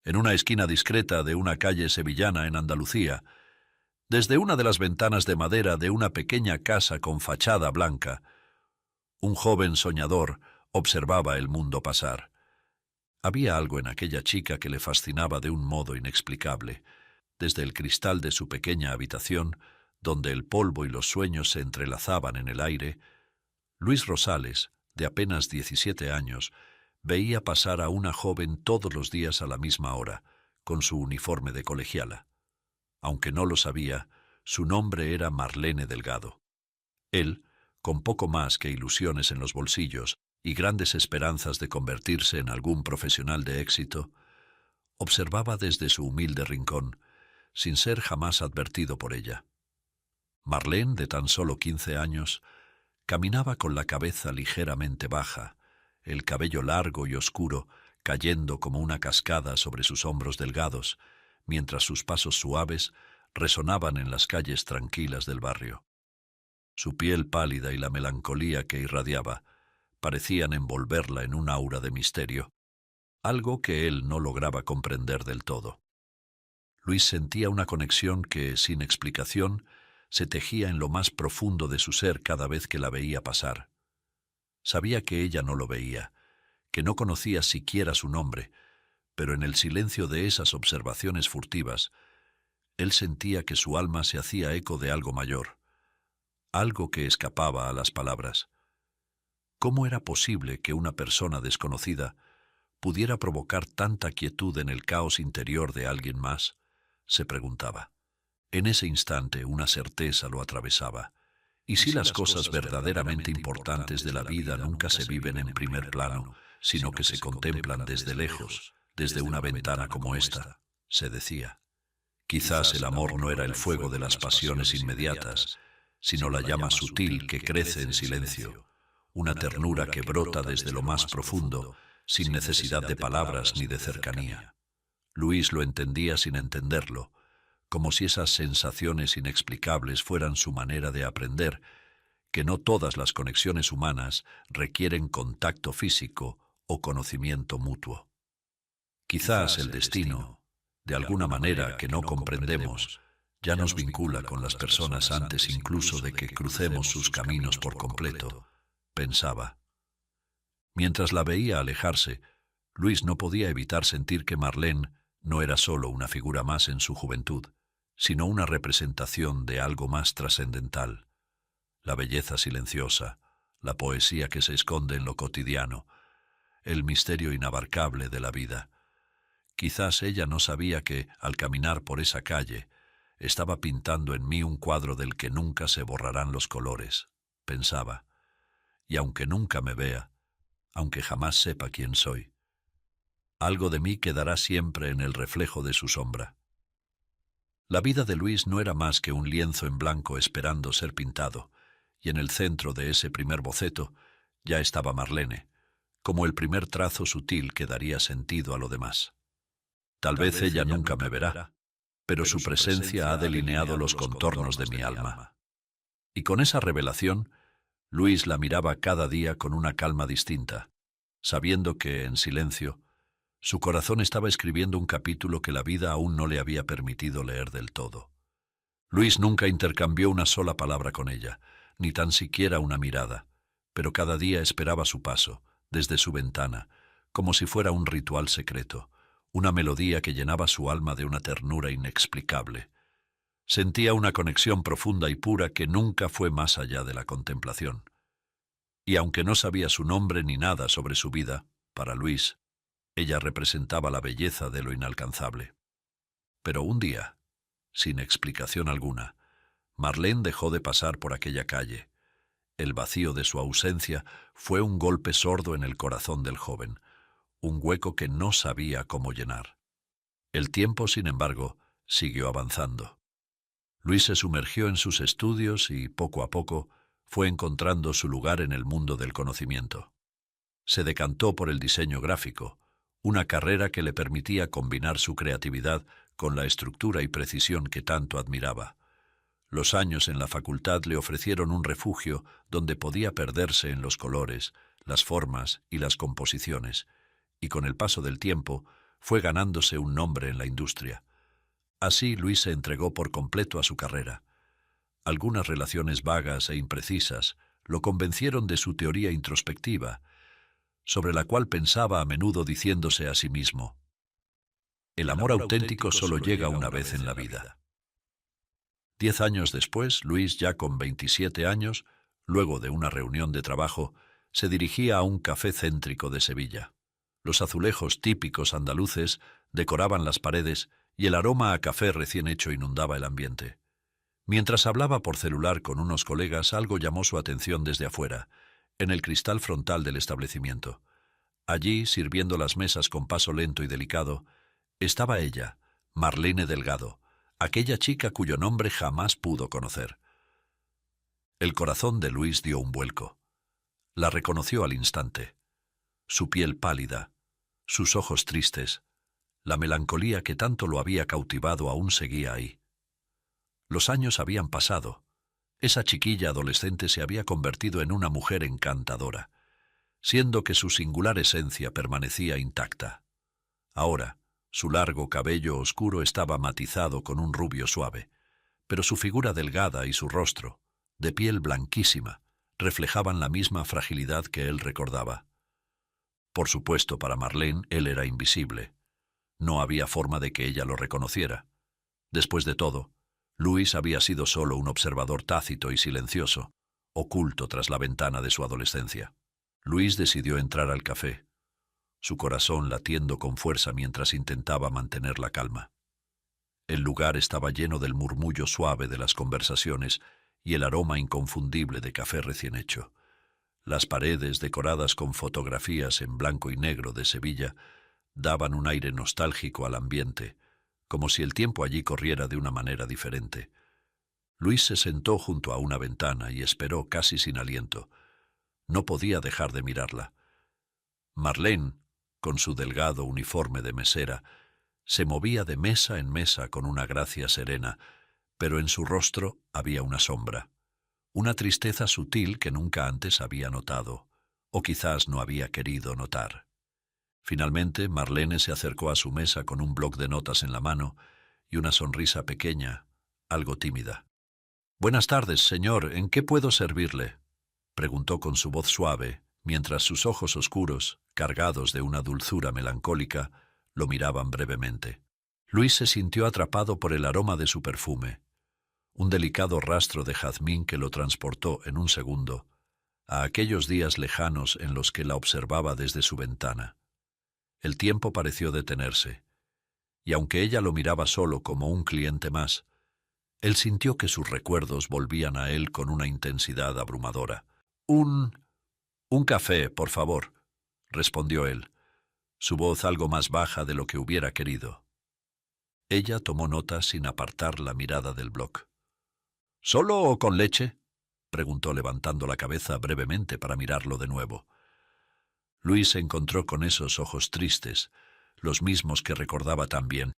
en una esquina discreta de una calle sevillana en Andalucía, desde una de las ventanas de madera de una pequeña casa con fachada blanca, un joven soñador observaba el mundo pasar. Había algo en aquella chica que le fascinaba de un modo inexplicable. Desde el cristal de su pequeña habitación, donde el polvo y los sueños se entrelazaban en el aire, Luis Rosales, de apenas 17 años, veía pasar a una joven todos los días a la misma hora, con su uniforme de colegiala. Aunque no lo sabía, su nombre era Marlene Delgado. Él, con poco más que ilusiones en los bolsillos y grandes esperanzas de convertirse en algún profesional de éxito, observaba desde su humilde rincón, sin ser jamás advertido por ella. Marlene, de tan solo 15 años, caminaba con la cabeza ligeramente baja, el cabello largo y oscuro cayendo como una cascada sobre sus hombros delgados, mientras sus pasos suaves resonaban en las calles tranquilas del barrio. Su piel pálida y la melancolía que irradiaba parecían envolverla en un aura de misterio, algo que él no lograba comprender del todo. Luis sentía una conexión que, sin explicación, se tejía en lo más profundo de su ser cada vez que la veía pasar. Sabía que ella no lo veía, que no conocía siquiera su nombre, pero en el silencio de esas observaciones furtivas, él sentía que su alma se hacía eco de algo mayor, algo que escapaba a las palabras. ¿Cómo era posible que una persona desconocida pudiera provocar tanta quietud en el caos interior de alguien más?, se preguntaba. En ese instante una certeza lo atravesaba. ¿Y si las cosas verdaderamente importantes de la vida nunca se viven en primer plano, sino que se contemplan desde lejos, desde una ventana como esta?, se decía. Quizás el amor no era el fuego de las pasiones inmediatas, sino la llama sutil que crece en silencio, una ternura que brota desde lo más profundo, sin necesidad de palabras ni de cercanía. Luis lo entendía sin entenderlo, como si esas sensaciones inexplicables fueran su manera de aprender, que no todas las conexiones humanas requieren contacto físico o conocimiento mutuo. Quizás el destino, de alguna manera que no comprendemos, ya nos vincula con las personas antes incluso de que crucemos sus caminos por completo, pensaba. Mientras la veía alejarse, Luis no podía evitar sentir que Marlene no era solo una figura más en su juventud, sino una representación de algo más trascendental. La belleza silenciosa, la poesía que se esconde en lo cotidiano, el misterio inabarcable de la vida. Quizás ella no sabía que, al caminar por esa calle, estaba pintando en mí un cuadro del que nunca se borrarán los colores, pensaba. Y aunque nunca me vea, aunque jamás sepa quién soy, algo de mí quedará siempre en el reflejo de su sombra. La vida de Luis no era más que un lienzo en blanco esperando ser pintado, y en el centro de ese primer boceto ya estaba Marlene, como el primer trazo sutil que daría sentido a lo demás. Tal vez ella nunca me verá, pero su presencia ha delineado los contornos de mi alma. Y con esa revelación, Luis la miraba cada día con una calma distinta, sabiendo que, en silencio, su corazón estaba escribiendo un capítulo que la vida aún no le había permitido leer del todo. Luis nunca intercambió una sola palabra con ella, ni tan siquiera una mirada, pero cada día esperaba su paso, desde su ventana, como si fuera un ritual secreto, una melodía que llenaba su alma de una ternura inexplicable. Sentía una conexión profunda y pura que nunca fue más allá de la contemplación. Y aunque no sabía su nombre ni nada sobre su vida, para Luis, ella representaba la belleza de lo inalcanzable. Pero un día, sin explicación alguna, Marlene dejó de pasar por aquella calle. El vacío de su ausencia fue un golpe sordo en el corazón del joven, un hueco que no sabía cómo llenar. El tiempo, sin embargo, siguió avanzando. Luis se sumergió en sus estudios y, poco a poco, fue encontrando su lugar en el mundo del conocimiento. Se decantó por el diseño gráfico, una carrera que le permitía combinar su creatividad con la estructura y precisión que tanto admiraba. Los años en la facultad le ofrecieron un refugio donde podía perderse en los colores, las formas y las composiciones, y con el paso del tiempo fue ganándose un nombre en la industria. Así Luis se entregó por completo a su carrera. Algunas relaciones vagas e imprecisas lo convencieron de su teoría introspectiva, sobre la cual pensaba a menudo diciéndose a sí mismo: el amor auténtico solo llega una vez en la vida. 10 años después, Luis, ya con 27 años, luego de una reunión de trabajo, se dirigía a un café céntrico de Sevilla. Los azulejos típicos andaluces decoraban las paredes y el aroma a café recién hecho inundaba el ambiente. Mientras hablaba por celular con unos colegas, algo llamó su atención desde afuera, en el cristal frontal del establecimiento. Allí, sirviendo las mesas con paso lento y delicado, estaba ella, Marlene Delgado, aquella chica cuyo nombre jamás pudo conocer. El corazón de Luis dio un vuelco. La reconoció al instante. Su piel pálida, sus ojos tristes, la melancolía que tanto lo había cautivado aún seguía ahí. Los años habían pasado. Esa chiquilla adolescente se había convertido en una mujer encantadora, siendo que su singular esencia permanecía intacta. Ahora, su largo cabello oscuro estaba matizado con un rubio suave, pero su figura delgada y su rostro, de piel blanquísima, reflejaban la misma fragilidad que él recordaba. Por supuesto, para Marlene él era invisible. No había forma de que ella lo reconociera. Después de todo, Luis había sido solo un observador tácito y silencioso, oculto tras la ventana de su adolescencia. Luis decidió entrar al café, su corazón latiendo con fuerza mientras intentaba mantener la calma. El lugar estaba lleno del murmullo suave de las conversaciones y el aroma inconfundible de café recién hecho. Las paredes, decoradas con fotografías en blanco y negro de Sevilla, daban un aire nostálgico al ambiente, como si el tiempo allí corriera de una manera diferente. Luis se sentó junto a una ventana y esperó casi sin aliento. No podía dejar de mirarla. Marlene, con su delgado uniforme de mesera, se movía de mesa en mesa con una gracia serena, pero en su rostro había una sombra, una tristeza sutil que nunca antes había notado, o quizás no había querido notar. Finalmente, Marlene se acercó a su mesa con un bloc de notas en la mano y una sonrisa pequeña, algo tímida. «Buenas tardes, señor. ¿En qué puedo servirle?», preguntó con su voz suave, mientras sus ojos oscuros, cargados de una dulzura melancólica, lo miraban brevemente. Luis se sintió atrapado por el aroma de su perfume, un delicado rastro de jazmín que lo transportó en un segundo a aquellos días lejanos en los que la observaba desde su ventana. El tiempo pareció detenerse, y aunque ella lo miraba solo como un cliente más, él sintió que sus recuerdos volvían a él con una intensidad abrumadora. Un café, por favor», respondió él, su voz algo más baja de lo que hubiera querido. Ella tomó nota sin apartar la mirada del bloc. «¿Solo o con leche?», preguntó levantando la cabeza brevemente para mirarlo de nuevo. Luis se encontró con esos ojos tristes, los mismos que recordaba tan bien,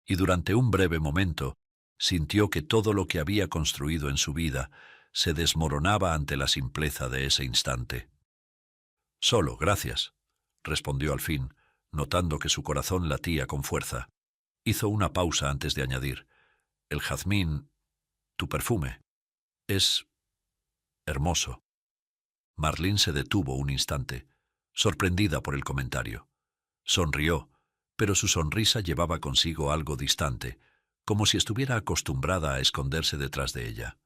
y durante un breve momento sintió que todo lo que había construido en su vida se desmoronaba ante la simpleza de ese instante. «Solo, gracias», respondió al fin, notando que su corazón latía con fuerza. Hizo una pausa antes de añadir: «El jazmín, tu perfume, es hermoso». Marlene se detuvo un instante, sorprendida por el comentario. Sonrió, pero su sonrisa llevaba consigo algo distante, como si estuviera acostumbrada a esconderse detrás de ella.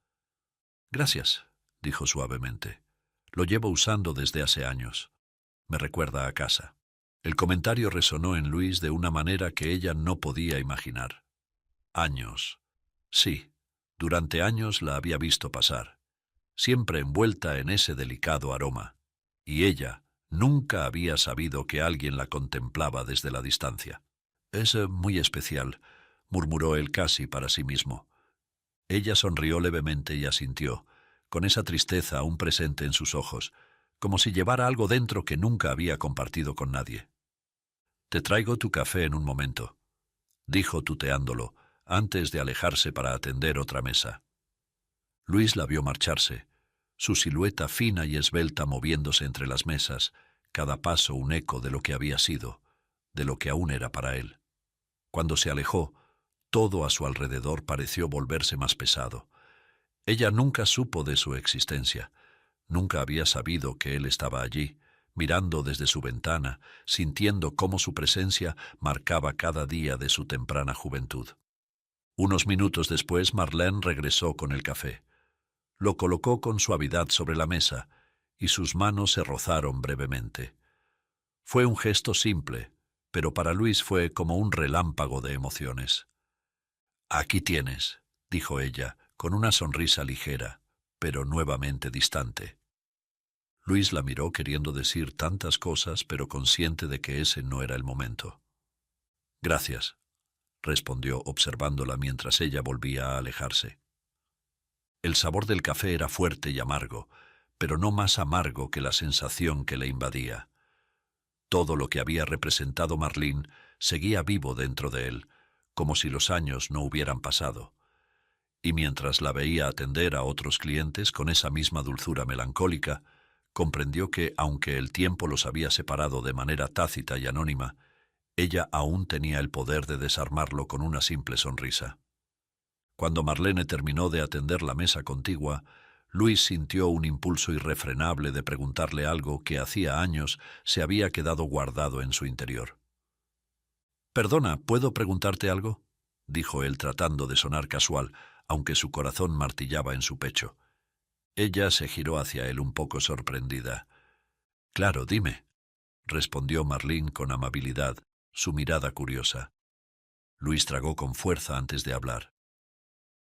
«Gracias», dijo suavemente. «Lo llevo usando desde hace años. Me recuerda a casa». El comentario resonó en Luis de una manera que ella no podía imaginar. Años. Sí, durante años la había visto pasar, siempre envuelta en ese delicado aroma, y ella nunca había sabido que alguien la contemplaba desde la distancia. «Es muy especial», murmuró él casi para sí mismo. Ella sonrió levemente y asintió, con esa tristeza aún presente en sus ojos, como si llevara algo dentro que nunca había compartido con nadie. «Te traigo tu café en un momento», dijo tuteándolo, antes de alejarse para atender otra mesa. Luis la vio marcharse, su silueta fina y esbelta moviéndose entre las mesas, cada paso un eco de lo que había sido, de lo que aún era para él. Cuando se alejó, todo a su alrededor pareció volverse más pesado. Ella nunca supo de su existencia, nunca había sabido que él estaba allí, mirando desde su ventana, sintiendo cómo su presencia marcaba cada día de su temprana juventud. Unos minutos después, Marlene regresó con el café. Lo colocó con suavidad sobre la mesa y sus manos se rozaron brevemente. Fue un gesto simple, pero para Luis fue como un relámpago de emociones. «Aquí tienes», dijo ella, con una sonrisa ligera, pero nuevamente distante. Luis la miró queriendo decir tantas cosas, pero consciente de que ese no era el momento. «Gracias», respondió observándola mientras ella volvía a alejarse. El sabor del café era fuerte y amargo, pero no más amargo que la sensación que le invadía. Todo lo que había representado Marlene seguía vivo dentro de él, como si los años no hubieran pasado. Y mientras la veía atender a otros clientes con esa misma dulzura melancólica, comprendió que, aunque el tiempo los había separado de manera tácita y anónima, ella aún tenía el poder de desarmarlo con una simple sonrisa. Cuando Marlene terminó de atender la mesa contigua, Luis sintió un impulso irrefrenable de preguntarle algo que hacía años se había quedado guardado en su interior. «Perdona, ¿puedo preguntarte algo?», dijo él tratando de sonar casual, aunque su corazón martillaba en su pecho. Ella se giró hacia él un poco sorprendida. «Claro, dime», respondió Marlene con amabilidad, su mirada curiosa. Luis tragó con fuerza antes de hablar.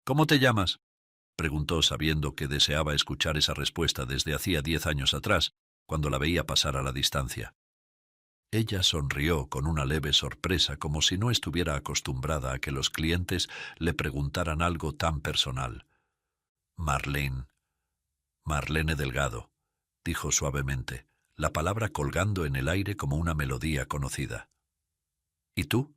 «¿Cómo te llamas?», preguntó sabiendo que deseaba escuchar esa respuesta desde hacía 10 años atrás, cuando la veía pasar a la distancia. Ella sonrió con una leve sorpresa, como si no estuviera acostumbrada a que los clientes le preguntaran algo tan personal. «Marlene Delgado», dijo suavemente, la palabra colgando en el aire como una melodía conocida. «¿Y tú?».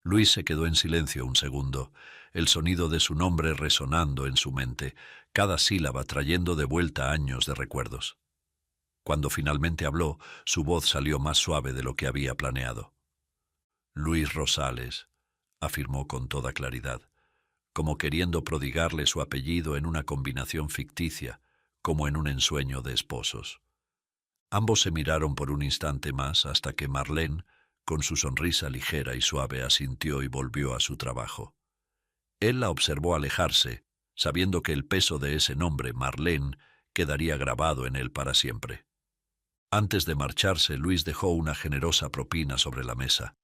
Luis se quedó en silencio un segundo, el sonido de su nombre resonando en su mente, cada sílaba trayendo de vuelta años de recuerdos. Cuando finalmente habló, su voz salió más suave de lo que había planeado. «Luis Rosales», afirmó con toda claridad, como queriendo prodigarle su apellido en una combinación ficticia, como en un ensueño de esposos. Ambos se miraron por un instante más hasta que Marlene, con su sonrisa ligera y suave, asintió y volvió a su trabajo. Él la observó alejarse, sabiendo que el peso de ese nombre, Marlene, quedaría grabado en él para siempre. Antes de marcharse, Luis dejó una generosa propina sobre la mesa.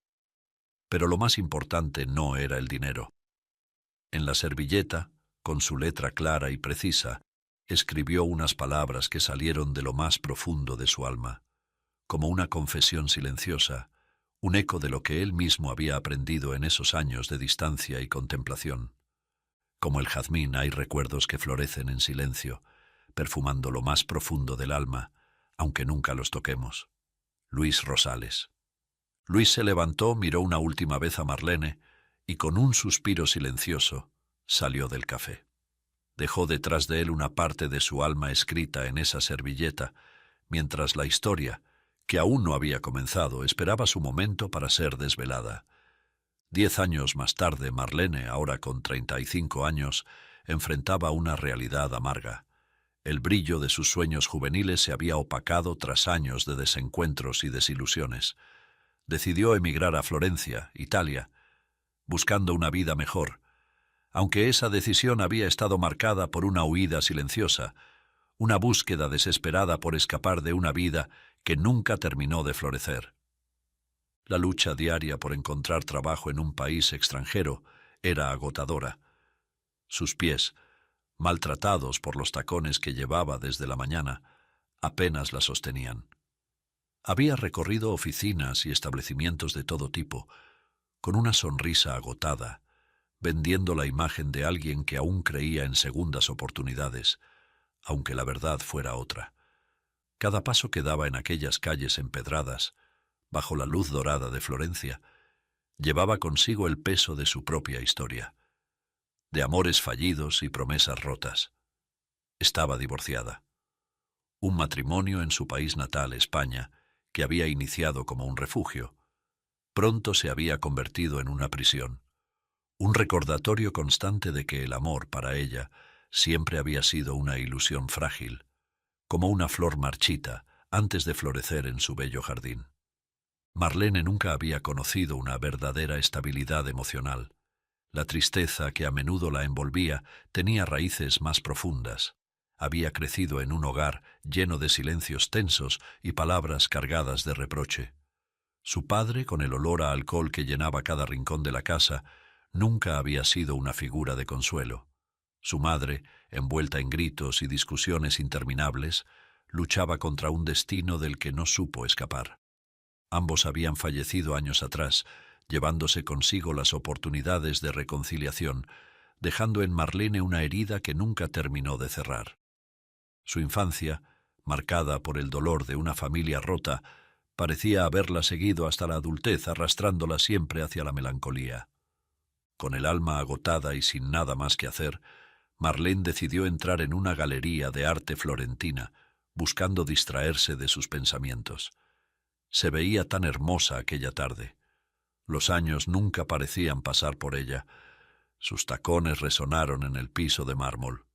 Pero lo más importante no era el dinero. En la servilleta, con su letra clara y precisa, escribió unas palabras que salieron de lo más profundo de su alma, como una confesión silenciosa, un eco de lo que él mismo había aprendido en esos años de distancia y contemplación. Como el jazmín, hay recuerdos que florecen en silencio, perfumando lo más profundo del alma, aunque nunca los toquemos. Luis Rosales. Luis se levantó, miró una última vez a Marlene y con un suspiro silencioso salió del café. Dejó detrás de él una parte de su alma escrita en esa servilleta, mientras la historia, que aún no había comenzado, esperaba su momento para ser desvelada. 10 años más tarde, Marlene, ahora con 35 años, enfrentaba una realidad amarga. El brillo de sus sueños juveniles se había opacado tras años de desencuentros y desilusiones. Decidió emigrar a Florencia, Italia, buscando una vida mejor, aunque esa decisión había estado marcada por una huida silenciosa, una búsqueda desesperada por escapar de una vida que nunca terminó de florecer. La lucha diaria por encontrar trabajo en un país extranjero era agotadora. Sus pies, maltratados por los tacones que llevaba desde la mañana, apenas la sostenían. Había recorrido oficinas y establecimientos de todo tipo, con una sonrisa agotada, vendiendo la imagen de alguien que aún creía en segundas oportunidades, aunque la verdad fuera otra. Cada paso que daba en aquellas calles empedradas, bajo la luz dorada de Florencia, llevaba consigo el peso de su propia historia, de amores fallidos y promesas rotas. Estaba divorciada. Un matrimonio en su país natal, España, que había iniciado como un refugio, pronto se había convertido en una prisión, un recordatorio constante de que el amor para ella siempre había sido una ilusión frágil, como una flor marchita antes de florecer en su bello jardín. Marlene nunca había conocido una verdadera estabilidad emocional. La tristeza que a menudo la envolvía tenía raíces más profundas. Había crecido en un hogar lleno de silencios tensos y palabras cargadas de reproche. Su padre, con el olor a alcohol que llenaba cada rincón de la casa, nunca había sido una figura de consuelo. Su madre, envuelta en gritos y discusiones interminables, luchaba contra un destino del que no supo escapar. Ambos habían fallecido años atrás, llevándose consigo las oportunidades de reconciliación, dejando en Marlene una herida que nunca terminó de cerrar. Su infancia, marcada por el dolor de una familia rota, parecía haberla seguido hasta la adultez, arrastrándola siempre hacia la melancolía. Con el alma agotada y sin nada más que hacer, Marlene decidió entrar en una galería de arte florentina, buscando distraerse de sus pensamientos. Se veía tan hermosa aquella tarde. Los años nunca parecían pasar por ella. Sus tacones resonaron en el piso de mármol.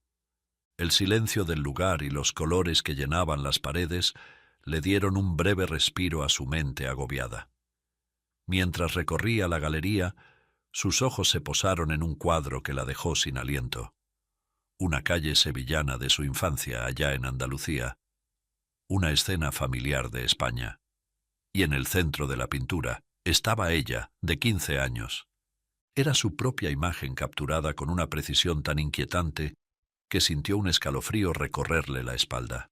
El silencio del lugar y los colores que llenaban las paredes le dieron un breve respiro a su mente agobiada. Mientras recorría la galería, sus ojos se posaron en un cuadro que la dejó sin aliento. Una calle sevillana de su infancia allá en Andalucía. Una escena familiar de España. Y en el centro de la pintura estaba ella, de 15 años. Era su propia imagen capturada con una precisión tan inquietante que sintió un escalofrío recorrerle la espalda.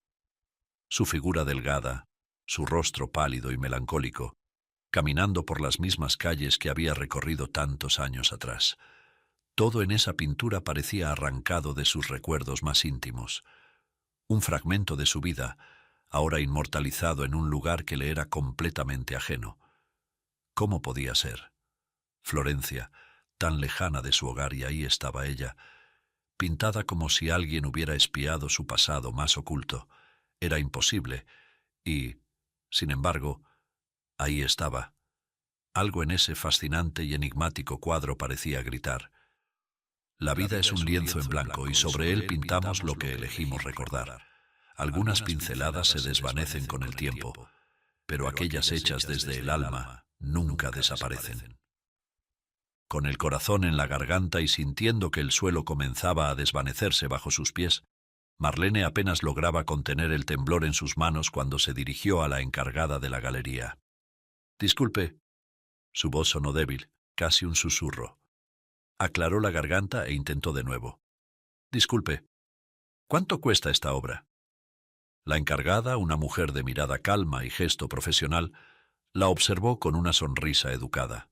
Su figura delgada, su rostro pálido y melancólico, caminando por las mismas calles que había recorrido tantos años atrás. Todo en esa pintura parecía arrancado de sus recuerdos más íntimos. Un fragmento de su vida, ahora inmortalizado en un lugar que le era completamente ajeno. ¿Cómo podía ser? Florencia, tan lejana de su hogar, y ahí estaba ella, pintada como si alguien hubiera espiado su pasado más oculto. Era imposible, y, sin embargo, ahí estaba. Algo en ese fascinante y enigmático cuadro parecía gritar: la vida es un lienzo en blanco y sobre él pintamos lo que elegimos recordar. Algunas pinceladas se desvanecen con el tiempo, pero aquellas hechas desde el alma nunca desaparecen. Con el corazón en la garganta y sintiendo que el suelo comenzaba a desvanecerse bajo sus pies, Marlene apenas lograba contener el temblor en sus manos cuando se dirigió a la encargada de la galería. «Disculpe». Su voz sonó débil, casi un susurro. Aclaró la garganta e intentó de nuevo. «Disculpe, ¿cuánto cuesta esta obra?» La encargada, una mujer de mirada calma y gesto profesional, la observó con una sonrisa educada.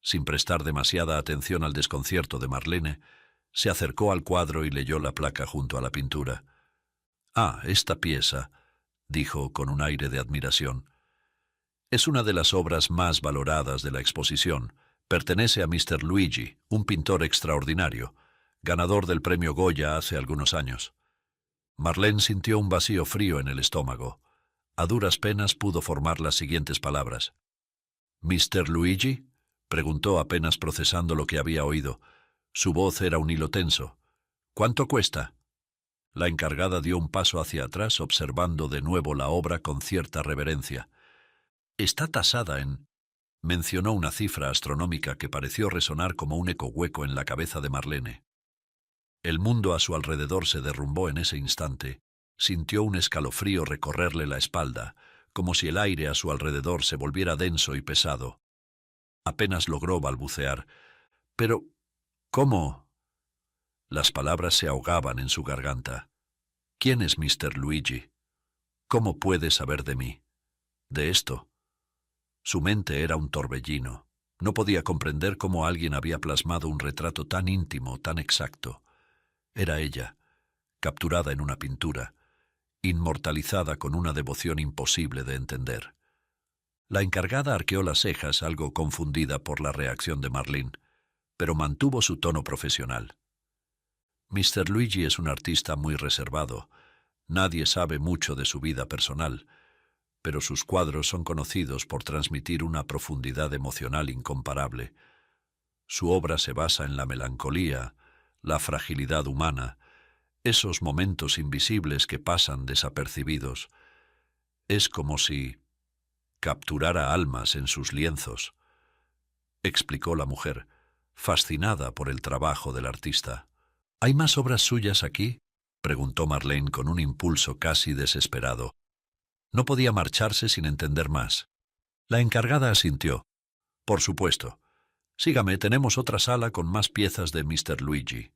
Sin prestar demasiada atención al desconcierto de Marlene, se acercó al cuadro y leyó la placa junto a la pintura. «Ah, esta pieza», dijo con un aire de admiración, «es una de las obras más valoradas de la exposición. Pertenece a Mr. Luigi, un pintor extraordinario, ganador del premio Goya hace algunos años». Marlene sintió un vacío frío en el estómago. A duras penas pudo formar las siguientes palabras. «¿Mr. Luigi?», preguntó apenas procesando lo que había oído. Su voz era un hilo tenso. «¿Cuánto cuesta?» La encargada dio un paso hacia atrás, observando de nuevo la obra con cierta reverencia. «Está tasada en...». Mencionó una cifra astronómica que pareció resonar como un eco hueco en la cabeza de Marlene. El mundo a su alrededor se derrumbó en ese instante. Sintió un escalofrío recorrerle la espalda, como si el aire a su alrededor se volviera denso y pesado. Apenas logró balbucear. «Pero, ¿cómo?». Las palabras se ahogaban en su garganta. «¿Quién es Mr. Luigi? ¿Cómo puede saber de mí? De esto?» Su mente era un torbellino. No podía comprender cómo alguien había plasmado un retrato tan íntimo, tan exacto. Era ella, capturada en una pintura, inmortalizada con una devoción imposible de entender. La encargada arqueó las cejas, algo confundida por la reacción de Marlene, pero mantuvo su tono profesional. «Mr. Luigi es un artista muy reservado. Nadie sabe mucho de su vida personal. pero sus cuadros son conocidos por transmitir una profundidad emocional incomparable. Su obra se basa en la melancolía, la fragilidad humana, esos momentos invisibles que pasan desapercibidos. Es como si capturara almas en sus lienzos, explicó la mujer, fascinada por el trabajo del artista. ¿Hay más obras suyas aquí?, preguntó Marlene con un impulso casi desesperado. No podía marcharse sin entender más. La encargada asintió. Por supuesto. Sígame, tenemos otra sala con más piezas de Mr. Luigi.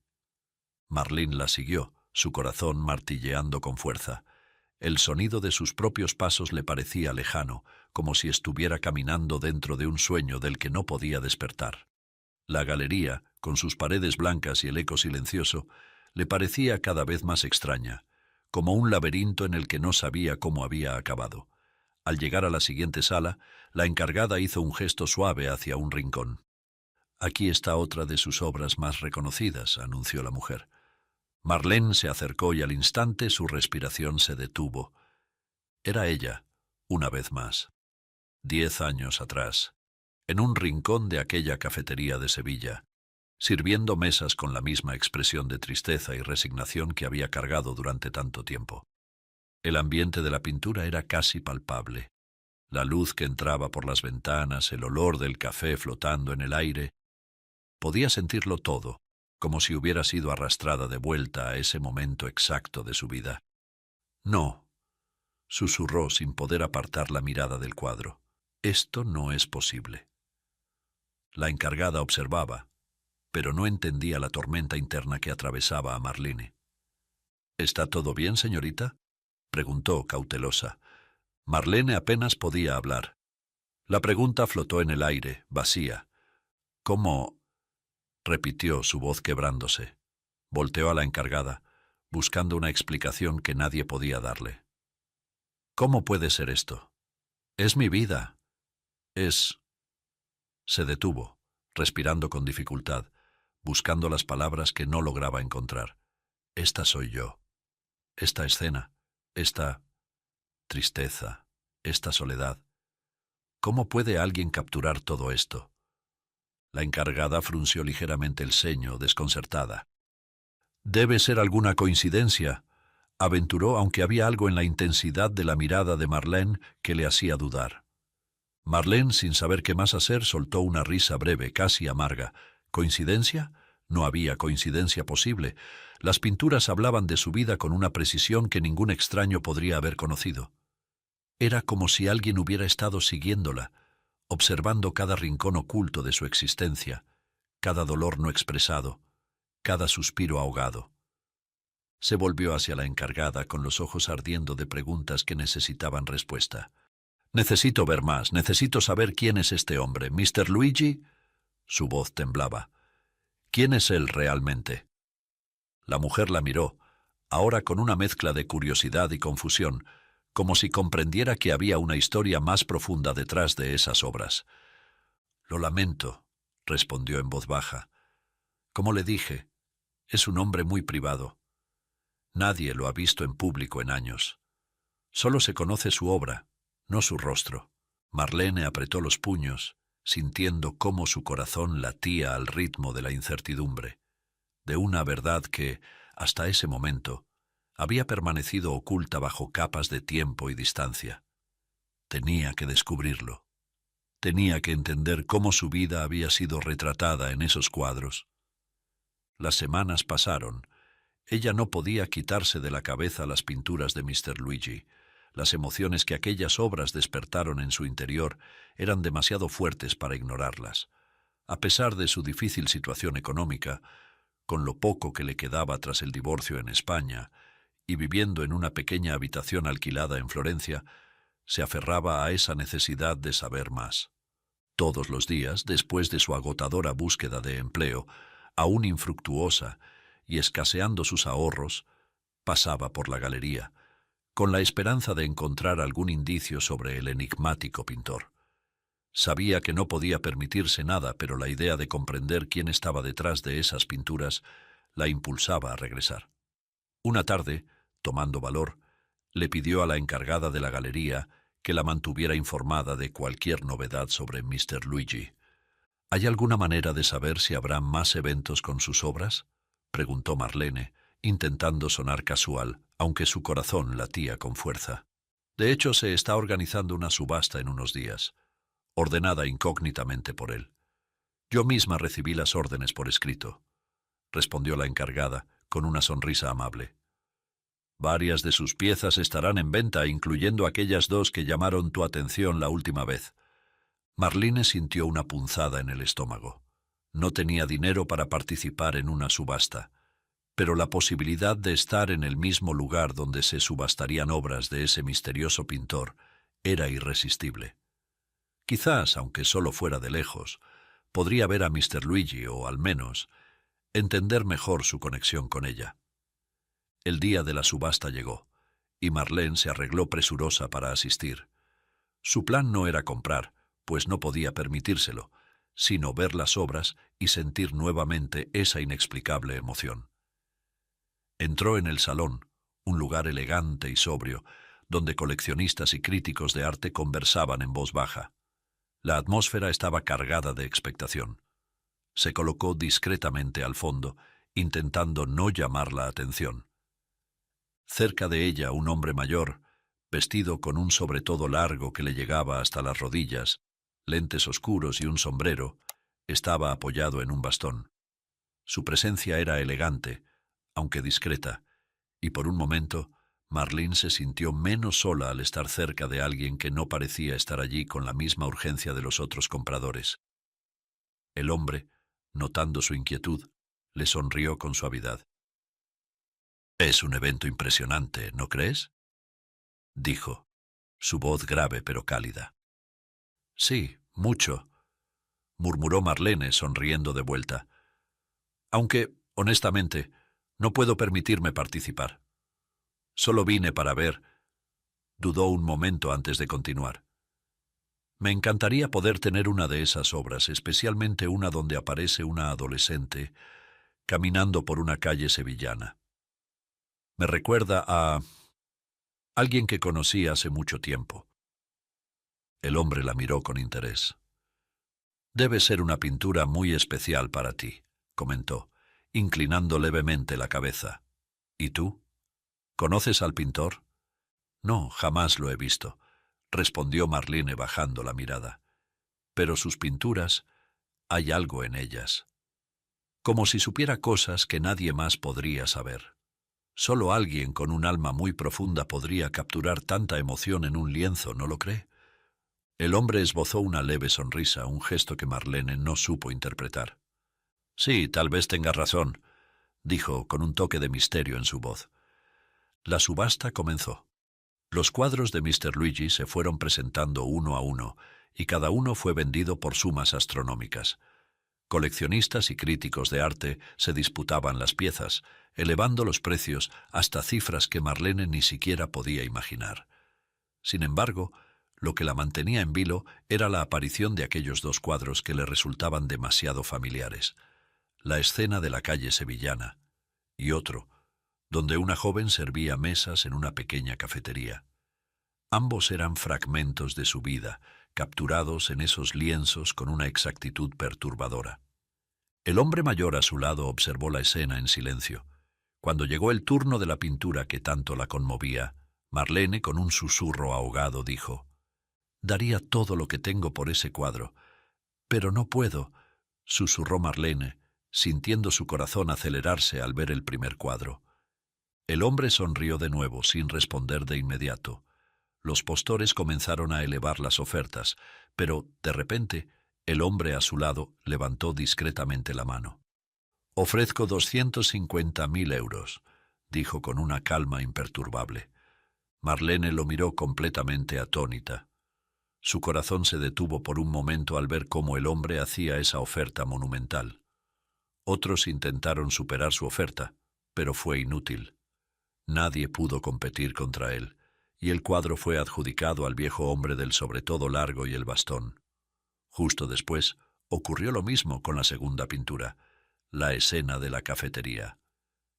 Marlene la siguió, su corazón martilleando con fuerza. El sonido de sus propios pasos le parecía lejano, como si estuviera caminando dentro de un sueño del que no podía despertar. La galería, con sus paredes blancas y el eco silencioso, le parecía cada vez más extraña, como un laberinto en el que no sabía cómo había acabado. Al llegar a la siguiente sala, la encargada hizo un gesto suave hacia un rincón. «Aquí está otra de sus obras más reconocidas», anunció la mujer. Marlene se acercó y al instante su respiración se detuvo. Era ella, una vez más. 10 años atrás, en un rincón de aquella cafetería de Sevilla, sirviendo mesas con la misma expresión de tristeza y resignación que había cargado durante tanto tiempo. El ambiente de la pintura era casi palpable. La luz que entraba por las ventanas, el olor del café flotando en el aire. Podía sentirlo todo, como si hubiera sido arrastrada de vuelta a ese momento exacto de su vida. «No», susurró sin poder apartar la mirada del cuadro. «Esto no es posible». La encargada observaba, pero no entendía la tormenta interna que atravesaba a Marlene. «¿Está todo bien, señorita?», preguntó cautelosa. Marlene apenas podía hablar. La pregunta flotó en el aire, vacía. «¿Cómo?», repitió su voz quebrándose. Volteó a la encargada, buscando una explicación que nadie podía darle. «¿Cómo puede ser esto? Es mi vida. Es...». Se detuvo, respirando con dificultad, buscando las palabras que no lograba encontrar. «Esta soy yo. Esta escena, esta tristeza, esta soledad. ¿Cómo puede alguien capturar todo esto?». La encargada frunció ligeramente el ceño, desconcertada. «Debe ser alguna coincidencia», aventuró, aunque había algo en la intensidad de la mirada de Marlene que le hacía dudar. Marlene, sin saber qué más hacer, soltó una risa breve, casi amarga. ¿Coincidencia? No había coincidencia posible. Las pinturas hablaban de su vida con una precisión que ningún extraño podría haber conocido. Era como si alguien hubiera estado siguiéndola, observando cada rincón oculto de su existencia, cada dolor no expresado, cada suspiro ahogado. Se volvió hacia la encargada con los ojos ardiendo de preguntas que necesitaban respuesta. «Necesito ver más, necesito saber quién es este hombre. ¿Mr. Luigi?». Su voz temblaba. «¿Quién es él realmente?». La mujer la miró, ahora con una mezcla de curiosidad y confusión, como si comprendiera que había una historia más profunda detrás de esas obras. «Lo lamento», respondió en voz baja. «Como le dije, es un hombre muy privado. Nadie lo ha visto en público en años. Solo se conoce su obra, no su rostro». Marlene apretó los puños, sintiendo cómo su corazón latía al ritmo de la incertidumbre, de una verdad que, hasta ese momento, había permanecido oculta bajo capas de tiempo y distancia. Tenía que descubrirlo. Tenía que entender cómo su vida había sido retratada en esos cuadros. Las semanas pasaron. Ella no podía quitarse de la cabeza las pinturas de Mr. Luigi. Las emociones que aquellas obras despertaron en su interior eran demasiado fuertes para ignorarlas. A pesar de su difícil situación económica, con lo poco que le quedaba tras el divorcio en España, y viviendo en una pequeña habitación alquilada en Florencia, se aferraba a esa necesidad de saber más. Todos los días, después de su agotadora búsqueda de empleo, aún infructuosa y escaseando sus ahorros, pasaba por la galería, con la esperanza de encontrar algún indicio sobre el enigmático pintor. Sabía que no podía permitirse nada, pero la idea de comprender quién estaba detrás de esas pinturas la impulsaba a regresar. Una tarde, tomando valor, le pidió a la encargada de la galería que la mantuviera informada de cualquier novedad sobre Mr. Luigi. ¿Hay alguna manera de saber si habrá más eventos con sus obras?, preguntó Marlene, intentando sonar casual, aunque su corazón latía con fuerza. De hecho, se está organizando una subasta en unos días, ordenada incógnitamente por él. Yo misma recibí las órdenes por escrito, respondió la encargada, con una sonrisa amable. Varias de sus piezas estarán en venta, incluyendo aquellas dos que llamaron tu atención la última vez. Marlene sintió una punzada en el estómago. No tenía dinero para participar en una subasta, pero la posibilidad de estar en el mismo lugar donde se subastarían obras de ese misterioso pintor era irresistible. Quizás, aunque solo fuera de lejos, podría ver a Mr. Luigi o, al menos, entender mejor su conexión con ella. El día de la subasta llegó, y Marlene se arregló presurosa para asistir. Su plan no era comprar, pues no podía permitírselo, sino ver las obras y sentir nuevamente esa inexplicable emoción. Entró en el salón, un lugar elegante y sobrio, donde coleccionistas y críticos de arte conversaban en voz baja. La atmósfera estaba cargada de expectación. Se colocó discretamente al fondo, intentando no llamar la atención. Cerca de ella un hombre mayor, vestido con un sobretodo largo que le llegaba hasta las rodillas, lentes oscuros y un sombrero, estaba apoyado en un bastón. Su presencia era elegante, aunque discreta, y por un momento Marlene se sintió menos sola al estar cerca de alguien que no parecía estar allí con la misma urgencia de los otros compradores. El hombre, notando su inquietud, le sonrió con suavidad. «Es un evento impresionante, ¿no crees?», dijo, su voz grave pero cálida. «Sí, mucho», murmuró Marlene sonriendo de vuelta. «Aunque, honestamente, no puedo permitirme participar. Solo vine para ver». Dudó un momento antes de continuar. «Me encantaría poder tener una de esas obras, especialmente una donde aparece una adolescente caminando por una calle sevillana. Me recuerda a alguien que conocí hace mucho tiempo». El hombre la miró con interés. «Debe ser una pintura muy especial para ti», comentó, inclinando levemente la cabeza. «¿Y tú? ¿Conoces al pintor?» «No, jamás lo he visto», respondió Marlene bajando la mirada. «Pero sus pinturas, hay algo en ellas. Como si supiera cosas que nadie más podría saber. Solo alguien con un alma muy profunda podría capturar tanta emoción en un lienzo, ¿no lo cree?». El hombre esbozó una leve sonrisa, un gesto que Marlene no supo interpretar. «Sí, tal vez tenga razón», dijo con un toque de misterio en su voz. La subasta comenzó. Los cuadros de Mr. Luigi se fueron presentando uno a uno, y cada uno fue vendido por sumas astronómicas. Coleccionistas y críticos de arte se disputaban las piezas, elevando los precios hasta cifras que Marlene ni siquiera podía imaginar. Sin embargo, lo que la mantenía en vilo era la aparición de aquellos dos cuadros que le resultaban demasiado familiares. La escena de la calle sevillana, y otro, donde una joven servía mesas en una pequeña cafetería. Ambos eran fragmentos de su vida, capturados en esos lienzos con una exactitud perturbadora. El hombre mayor a su lado observó la escena en silencio. Cuando llegó el turno de la pintura que tanto la conmovía, Marlene, con un susurro ahogado, dijo: «Daría todo lo que tengo por ese cuadro, pero no puedo», susurró Marlene, sintiendo su corazón acelerarse al ver el primer cuadro. El hombre sonrió de nuevo, sin responder de inmediato. Los postores comenzaron a elevar las ofertas, pero, de repente, el hombre a su lado levantó discretamente la mano. «Ofrezco 250.000 euros», dijo con una calma imperturbable. Marlene lo miró completamente atónita. Su corazón se detuvo por un momento al ver cómo el hombre hacía esa oferta monumental. Otros intentaron superar su oferta, pero fue inútil. Nadie pudo competir contra él, y el cuadro fue adjudicado al viejo hombre del sobretodo largo y el bastón. Justo después, ocurrió lo mismo con la segunda pintura, la escena de la cafetería.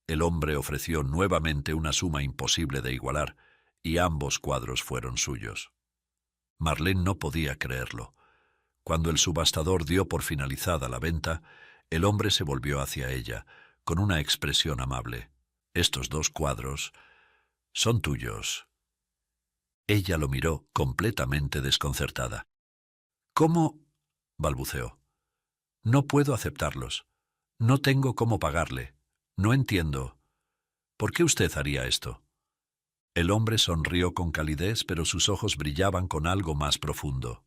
El hombre ofreció nuevamente una suma imposible de igualar, y ambos cuadros fueron suyos. Marlene no podía creerlo. Cuando el subastador dio por finalizada la venta, el hombre se volvió hacia ella, con una expresión amable. «Estos 2 cuadros son tuyos». Ella lo miró completamente desconcertada. «¿Cómo?», balbuceó. «No puedo aceptarlos. No tengo cómo pagarle. No entiendo. ¿Por qué usted haría esto?». El hombre sonrió con calidez, pero sus ojos brillaban con algo más profundo.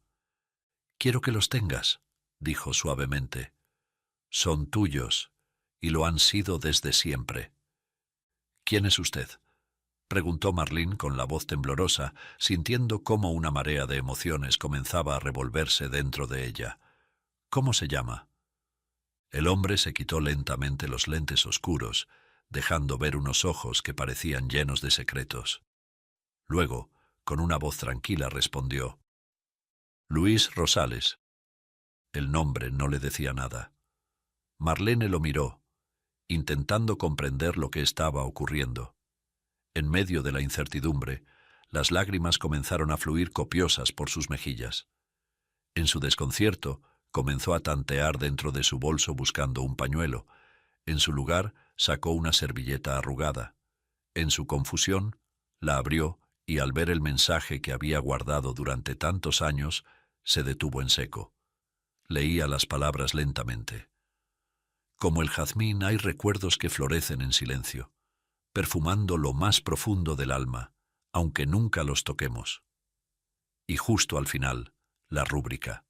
«Quiero que los tengas», dijo suavemente. «Son tuyos, y lo han sido desde siempre». «¿Quién es usted?», preguntó Marlene con la voz temblorosa, sintiendo cómo una marea de emociones comenzaba a revolverse dentro de ella. «¿Cómo se llama?». El hombre se quitó lentamente los lentes oscuros, dejando ver unos ojos que parecían llenos de secretos. Luego, con una voz tranquila, respondió: «Luis Rosales». El nombre no le decía nada. Marlene lo miró, intentando comprender lo que estaba ocurriendo. En medio de la incertidumbre, las lágrimas comenzaron a fluir copiosas por sus mejillas. En su desconcierto, comenzó a tantear dentro de su bolso buscando un pañuelo. En su lugar, sacó una servilleta arrugada. En su confusión, la abrió y al ver el mensaje que había guardado durante tantos años, se detuvo en seco. Leía las palabras lentamente. «Como el jazmín hay recuerdos que florecen en silencio, perfumando lo más profundo del alma, aunque nunca los toquemos». Y justo al final, la rúbrica: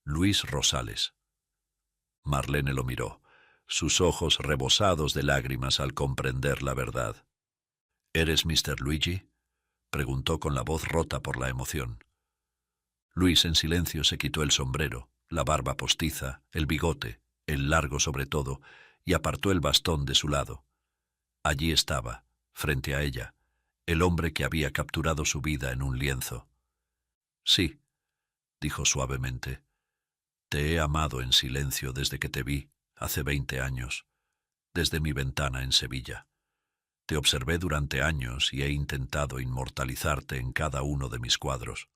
«Luis Rosales». Marlene lo miró, sus ojos rebosados de lágrimas al comprender la verdad. «¿Eres Mr. Luigi?», preguntó con la voz rota por la emoción. Luis en silencio se quitó el sombrero, la barba postiza, el bigote, el largo sobre todo, y apartó el bastón de su lado. Allí estaba, frente a ella, el hombre que había capturado su vida en un lienzo. «Sí», dijo suavemente, «te he amado en silencio desde que te vi, hace 20 años, desde mi ventana en Sevilla. Te observé durante años y he intentado inmortalizarte en cada uno de mis cuadros.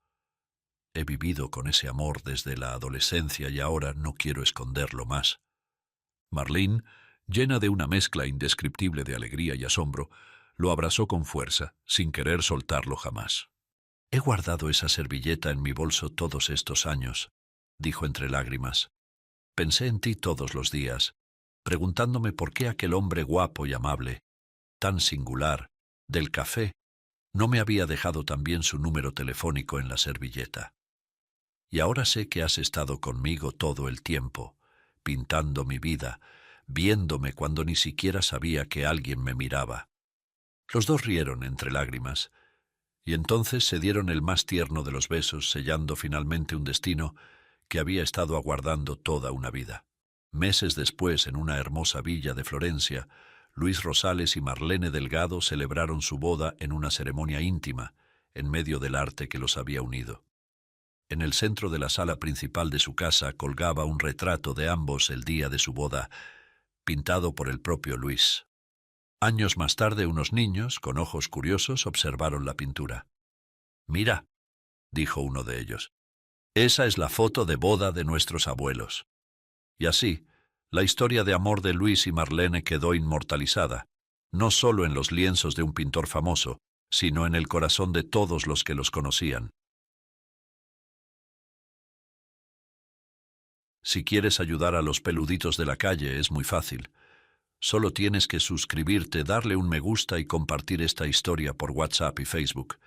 He vivido con ese amor desde la adolescencia y ahora no quiero esconderlo más». Marlene, llena de una mezcla indescriptible de alegría y asombro, lo abrazó con fuerza, sin querer soltarlo jamás. «He guardado esa servilleta en mi bolso todos estos años», dijo entre lágrimas. «Pensé en ti todos los días, preguntándome por qué aquel hombre guapo y amable, tan singular, del café, no me había dejado también su número telefónico en la servilleta. Y ahora sé que has estado conmigo todo el tiempo, pintando mi vida, viéndome cuando ni siquiera sabía que alguien me miraba». Los dos rieron entre lágrimas, y entonces se dieron el más tierno de los besos, sellando finalmente un destino que había estado aguardando toda una vida. Meses después, en una hermosa villa de Florencia, Luis Rosales y Marlene Delgado celebraron su boda en una ceremonia íntima, en medio del arte que los había unido. En el centro de la sala principal de su casa colgaba un retrato de ambos el día de su boda, pintado por el propio Luis. Años más tarde, unos niños, con ojos curiosos, observaron la pintura. «Mira», dijo uno de ellos, «esa es la foto de boda de nuestros abuelos». Y así, la historia de amor de Luis y Marlene quedó inmortalizada, no solo en los lienzos de un pintor famoso, sino en el corazón de todos los que los conocían. Si quieres ayudar a los peluditos de la calle, es muy fácil. Solo tienes que suscribirte, darle un me gusta y compartir esta historia por WhatsApp y Facebook.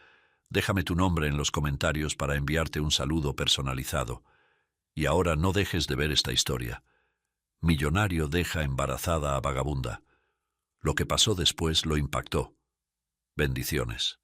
Déjame tu nombre en los comentarios para enviarte un saludo personalizado. Y ahora no dejes de ver esta historia. Millonario deja embarazada a vagabunda. Lo que pasó después lo impactó. Bendiciones.